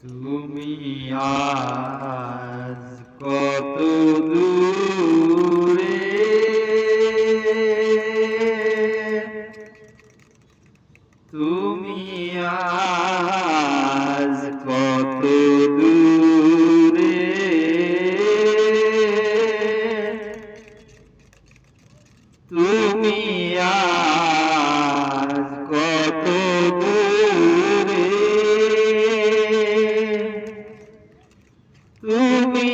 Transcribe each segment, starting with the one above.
তুমি আজ কত দূরে, তুমি আজ কত দূরে, তুমি আজ কত দূরে, তুমি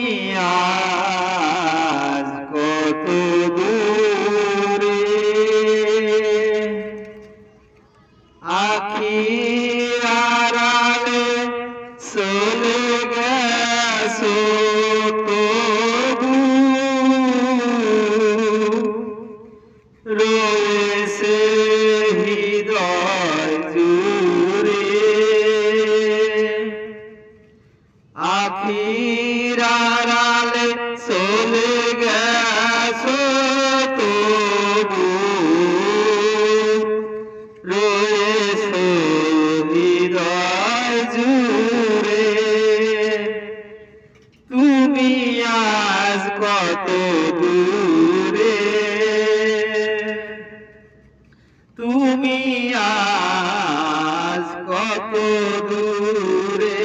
আজ কত দূরে, আখির আড়ালে চলে গেছো তবু রয়েছে হৃদয় জুড়ে, আখির আড়ালে চলে গেছো তবু রয়েছে হৃদয় জুড়ে, তুমি আজ কত দূরে, তুমি আজ কত দূরে,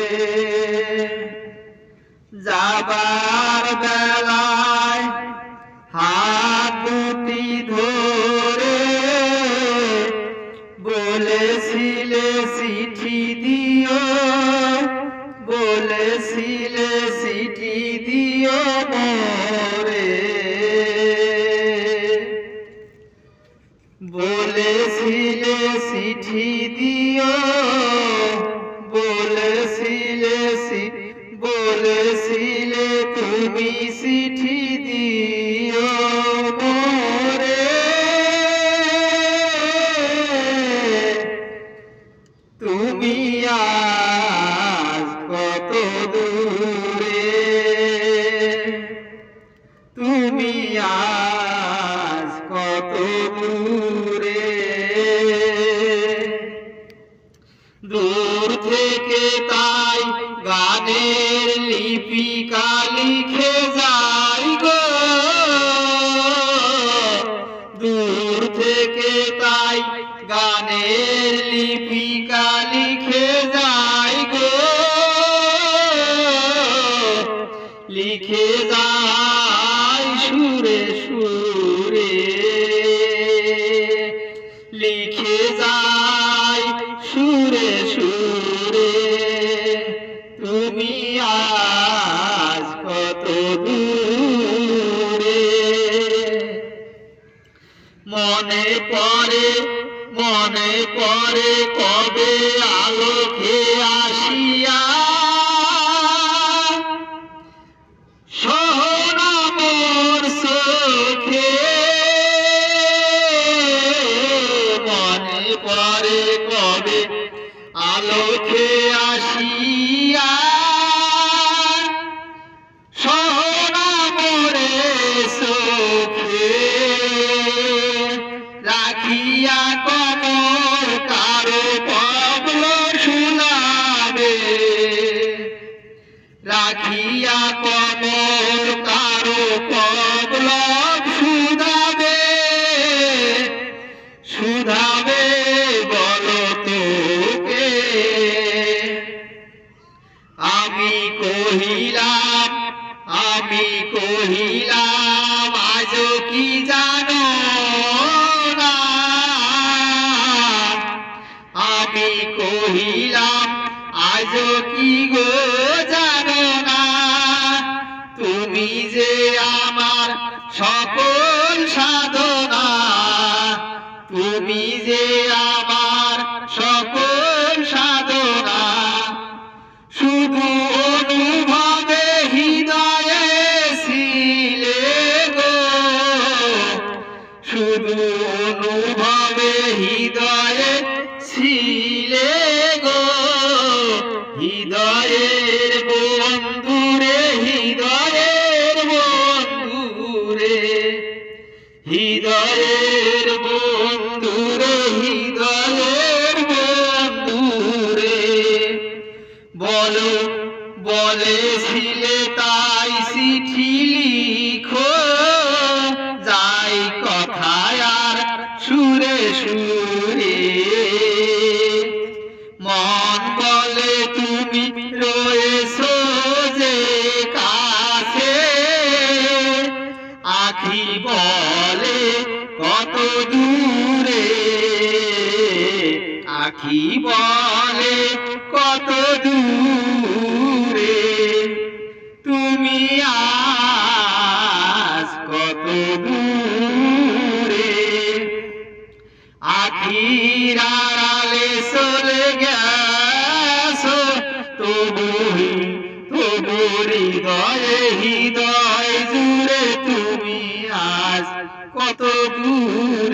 যাবার বেলায় হাত দুটি ধরে বলেছিলে চিঠি দিও, বলেছিলে চিঠি দিও মোরে, বলেছিলে চিঠি দিও, বলেছিলে তুমি চিঠি দিও মোরে, তুমি আজ কত দূরে, তুমি আজ কত দূরে, দূর থেকে তাই গানের লিপিকা লিখে যাই গো, দূর থেকে তাই গানের লিপিকা লিখে যাই গো, লিখে যাই সুরে সুরে, লিখে যাই সুরে সুরে, তুমি আজ কত দূরে, মনে পড়ে কবে আলোকে আসিয়া সোহনা মোর চোখে, মনে পড়ে কবে আলোকে আসিয়া সোহনা মোরে চোখে, রাখিয়া কমর কারো পবল শুনাবে, রাখিয়া কমর কারো পবল শুধাবে, শুধাবে বলো তোকে, আমি কহিলাম আজও কি জানো না, আমি কহিলাম আজও কি গো জানো না, তুমি যে আমার সকল সাধনা, তুমি যে আমার সকল সাধনা, শুধু অনুভবে হৃদয়ে ছিলে গো, শুধু অনুভবে হৃদয়ে ছিলে গো, হৃদয়ের বন্ধুরে, হৃদয়ের বন্ধু। বলো বলেছিলে তাই চিঠি লিখো যাই কথায় আর সুরে সুরে মন বলে তুমি রয়েছো যে কাছে আখি বলে কত দূরে আখি বলে কত দূরে তুমি আজ কত দূরে আখির আড়ালে চলে গেছো তবু হৃদয়ে হৃদয় জুড়ে তুমি আজ কত দূর